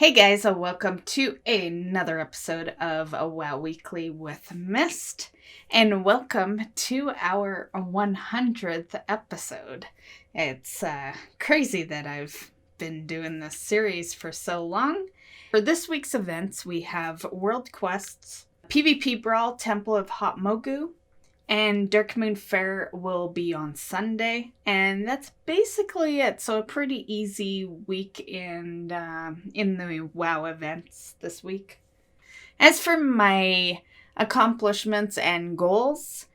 Hey guys, welcome to another episode of a WoW Weekly with Myst, and welcome to our 100th episode. It's crazy that I've been doing this series for so long. For this week's events, we have World Quests, PvP Brawl, Temple of Hot Mogu, and Dark Moon Fair will be on Sunday, and that's basically it. So a pretty easy week in the WoW events this week. As for my accomplishments and goals,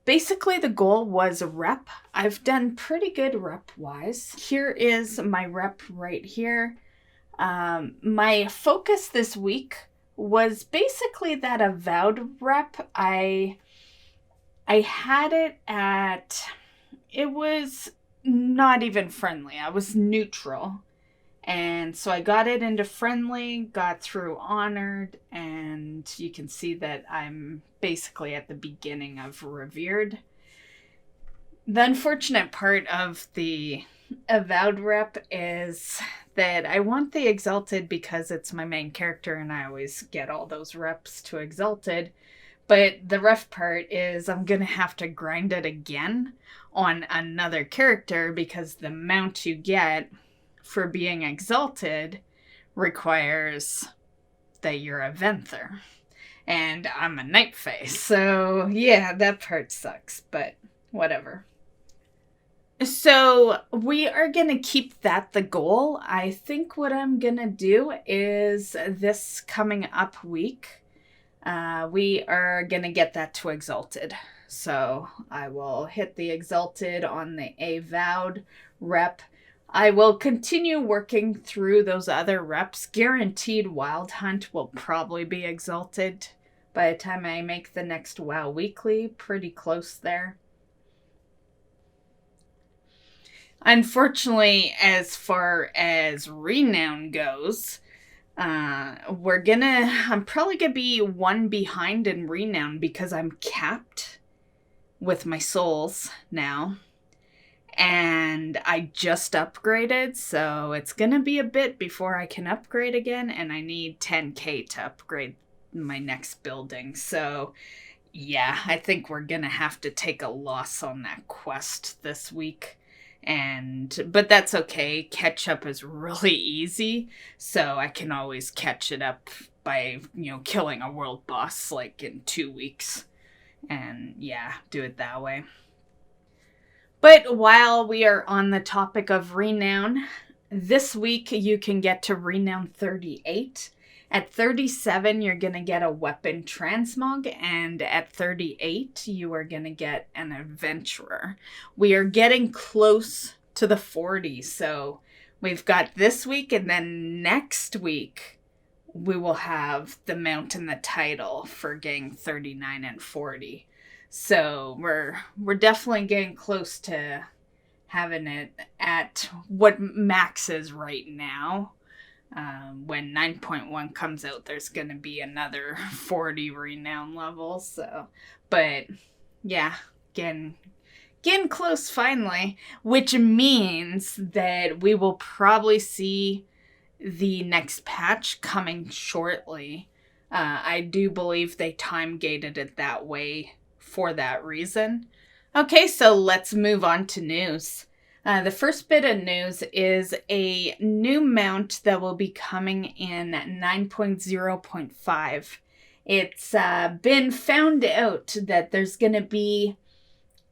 basically the goal was rep. I've done pretty good rep-wise. Here is my rep right here. My focus this week was basically that avowed rep. I had it at, it was not even friendly. I was neutral. And so I got it into friendly, got through honored, and you can see that I'm basically at the beginning of revered. The unfortunate part of the avowed rep is that I want the exalted because it's my main character and I always get all those reps to exalted. But the rough part is I'm going to have to grind it again on another character because the mount you get for being exalted requires that you're a Venthyr. And I'm a Night Fae. So yeah, that part sucks, but whatever. So we are going to keep that the goal. I think what I'm going to do is this coming up week, we are going to get that to Exalted. So I will hit the Exalted on the Avowed rep. I will continue working through those other reps. Guaranteed Wild Hunt will probably be Exalted by the time I make the next WoW Weekly. Pretty close there. Unfortunately, as far as Renown goes, I'm probably gonna be one behind in Renown because I'm capped with my souls now. And I just upgraded, so it's gonna be a bit before I can upgrade again, and I need 10k to upgrade my next building. So yeah, I think we're gonna have to take a loss on that quest this week. But that's okay. Catch up is really easy, so I can always catch it up by, killing a world boss like in 2 weeks. And yeah, do it that way. But while we are on the topic of Renown, this week you can get to Renown 38. At 37, you're going to get a weapon transmog, and at 38, you are going to get an adventurer. We are getting close to the 40, so we've got this week, and then next week, we will have the mount and the title for getting 39 and 40. So we're definitely getting close to having it at what max is right now. When 9.1 comes out, there's going to be another 40 Renown levels. So, but yeah, getting close finally, which means that we will probably see the next patch coming shortly. I do believe they time gated it that way for that reason. Okay, so let's move on to news. The first bit of news is a new mount that will be coming in 9.0.5. It's been found out that there's going to be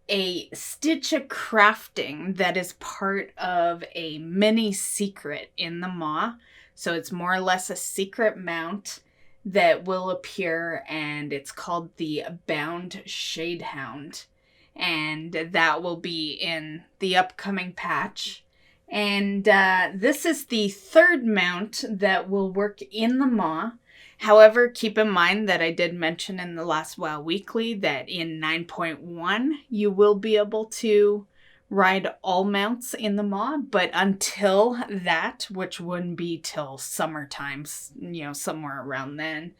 a Stitch of Crafting that is part of a mini secret in the Maw. So it's more or less a secret mount that will appear, and it's called the Bound Shadehound. And that will be in the upcoming patch. And this is the third mount that will work in the Maw. However, keep in mind that I did mention in the last WoW Weekly that in 9.1 you will be able to ride all mounts in the Maw, but until that, which wouldn't be till summertime, somewhere around then,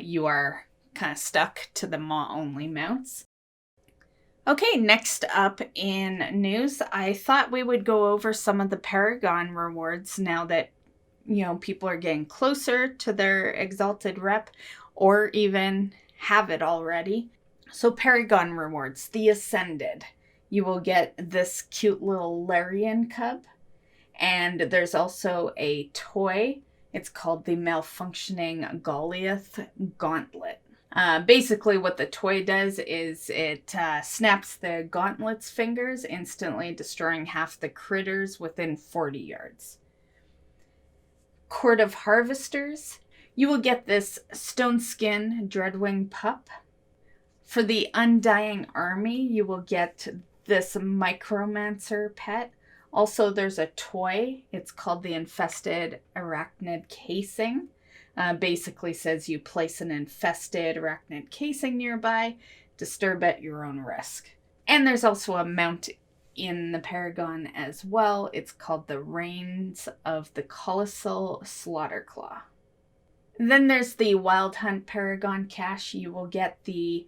you are kind of stuck to the Maw only mounts. Okay, next up in news, I thought we would go over some of the Paragon Rewards now that people are getting closer to their exalted rep or even have it already. So Paragon Rewards, the Ascended. You will get this cute little Larian cub. And there's also a toy. It's called the Malfunctioning Goliath Gauntlet. Basically, what the toy does is it snaps the gauntlet's fingers, instantly destroying half the critters within 40 yards. Court of Harvesters. You will get this Stone Skin Dreadwing pup. For the Undying Army, you will get this Micromancer pet. Also, there's a toy. It's called the Infested Arachnid Casing. Basically says you place an infested arachnid casing nearby, disturb at your own risk. And there's also a mount in the Paragon as well. It's called the Reins of the Colossal Slaughterclaw. Then there's the Wild Hunt Paragon cache. You will get the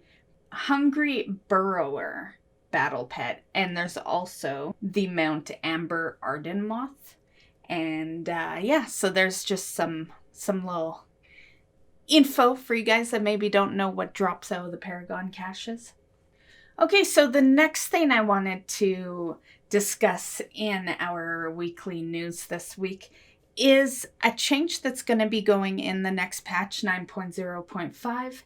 Hungry Burrower battle pet, and there's also the Mount Amber Arden Moth. And so there's just some little info for you guys that maybe don't know what drops out of the Paragon caches. Okay, so the next thing I wanted to discuss in our weekly news this week is a change that's going to be going in the next patch 9.0.5.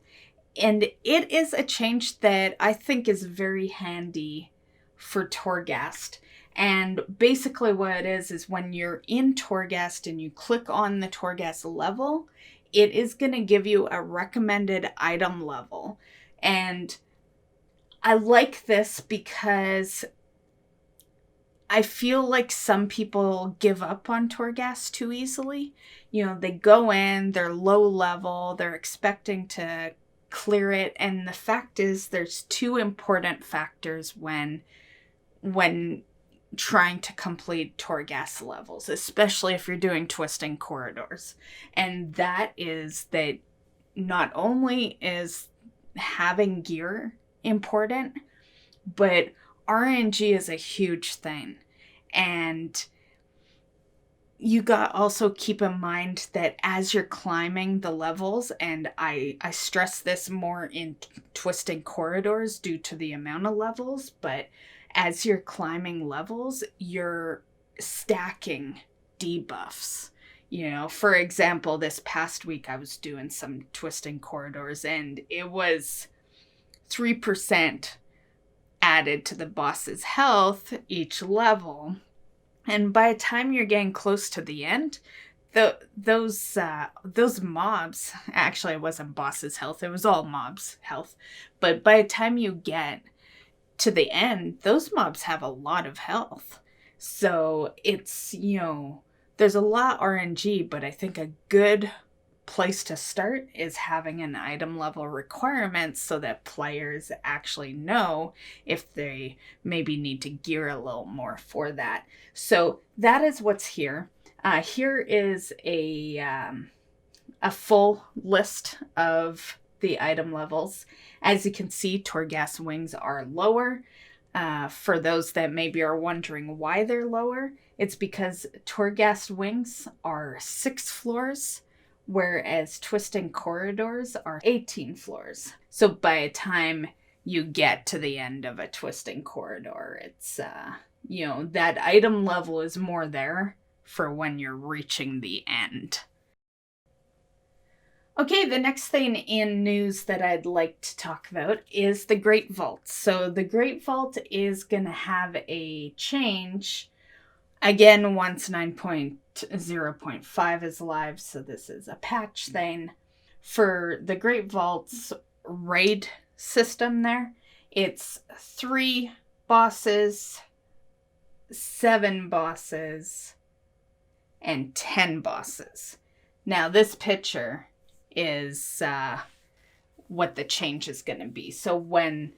And it is a change that I think is very handy for Torghast. And basically what it is when you're in Torghast and you click on the Torghast level, it is going to give you a recommended item level. And I like this because I feel like some people give up on Torghast too easily. They go in, they're low level, they're expecting to clear it, and the fact is there's two important factors when trying to complete Torghast levels, especially if you're doing twisting corridors. And that is that not only is having gear important, but RNG is a huge thing. And you got also keep in mind that as you're climbing the levels, and I stress this more in twisting corridors due to the amount of levels, but as you're climbing levels, you're stacking debuffs. For example, this past week I was doing some twisting corridors and it was 3% added to the boss's health each level. And by the time you're getting close to the end, those mobs, actually it wasn't boss's health, it was all mobs' health. But by the time you get to the end, those mobs have a lot of health. So it's, there's a lot RNG, but I think a good place to start is having an item level requirement so that players actually know if they maybe need to gear a little more for that. So that is what's here. Here is a full list of the item levels. As you can see, Torghast wings are lower. For those that maybe are wondering why they're lower, it's because Torghast wings are 6 floors, whereas twisting corridors are 18 floors. So by the time you get to the end of a twisting corridor, it's, that item level is more there for when you're reaching the end. Okay, the next thing in news that I'd like to talk about is the Great Vault. So the Great Vault is going to have a change, again, once 9.0.5 is live, so this is a patch thing. For the Great Vault's raid system there, it's 3 bosses, 7 bosses, and 10 bosses. Now this picture is what the change is going to be. So when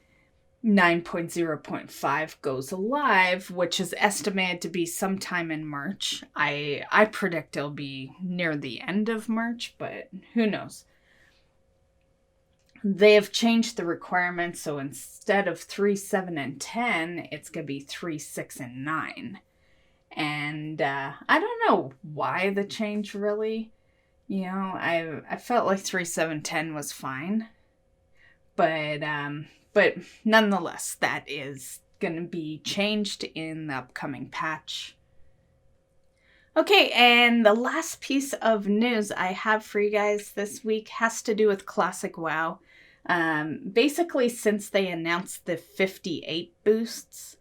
9.0.5 goes live, which is estimated to be sometime in March, I predict it'll be near the end of March, but who knows. They have changed the requirements, so instead of 3, 7, and 10, it's going to be 3, 6, and 9. And I don't know why the change really. You know, I felt like 3.7.10 was fine. But nonetheless, that is going to be changed in the upcoming patch. Okay, and the last piece of news I have for you guys this week has to do with Classic WoW. Basically, since they announced the 58 boosts,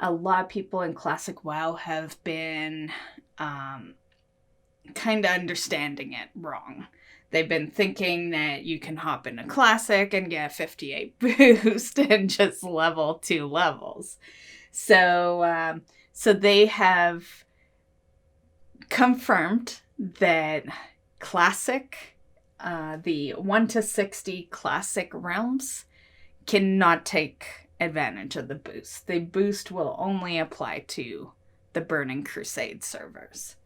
a lot of people in Classic WoW have been kind of understanding it wrong. They've been thinking that you can hop into Classic and get a 58 boost and just level 2 levels. So they have confirmed that Classic, the 1 to 60 Classic realms, cannot take advantage of the boost. The boost will only apply to the Burning Crusade servers.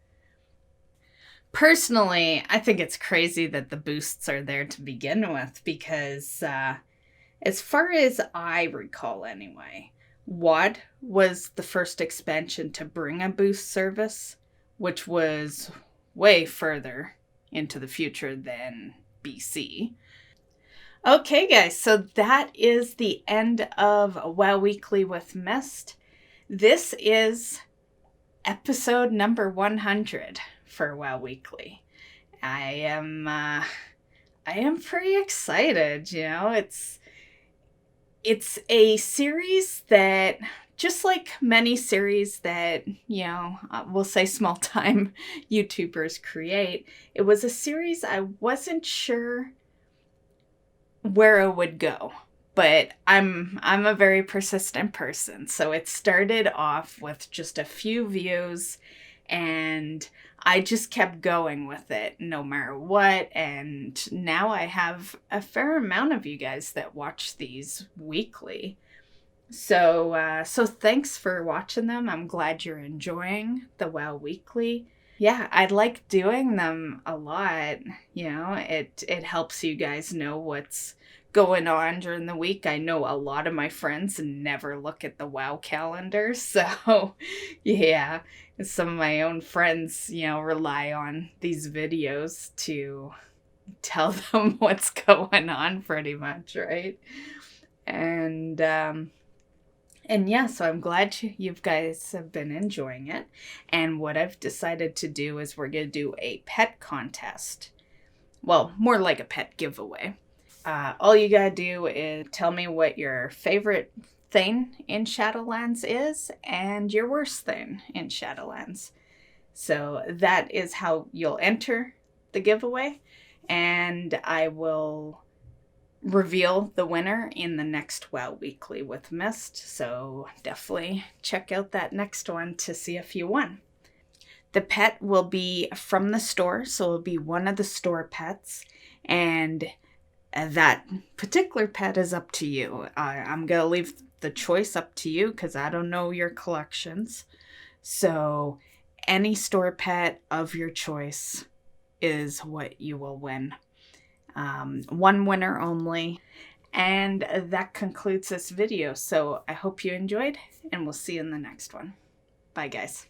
Personally, I think it's crazy that the boosts are there to begin with because, as far as I recall anyway, WoD was the first expansion to bring a boost service, which was way further into the future than BC. Okay, guys, so that is the end of WoW Weekly with Myst. This is episode number 100 for WoW Weekly. I am pretty excited, you know. It's a series that, just like many series that, you know, we'll say small-time YouTubers create, it was a series I wasn't sure where it would go. But I'm a very persistent person, so it started off with just a few views, and I just kept going with it no matter what, and now I have a fair amount of you guys that watch these weekly. So thanks for watching them. I'm glad you're enjoying the WoW Weekly. Yeah, I like doing them a lot. You know, it helps you guys know what's going on during the week. I know a lot of my friends never look at the WoW calendar, so yeah, some of my own friends, you know, rely on these videos to tell them what's going on pretty much, right? And yeah, so I'm glad you guys have been enjoying it. And what I've decided to do is we're going to do a pet contest. Well, more like a pet giveaway. All you gotta do is tell me what your favorite thing in Shadowlands is and your worst thing in Shadowlands. So that is how you'll enter the giveaway, and I will reveal the winner in the next WoW Weekly with Myst. So definitely check out that next one to see if you won. The pet will be from the store, so it'll be one of the store pets, and that particular pet is up to you. I'm going to leave the choice up to you because I don't know your collections. So any store pet of your choice is what you will win. One winner only. And that concludes this video. So I hope you enjoyed, and we'll see you in the next one. Bye, guys.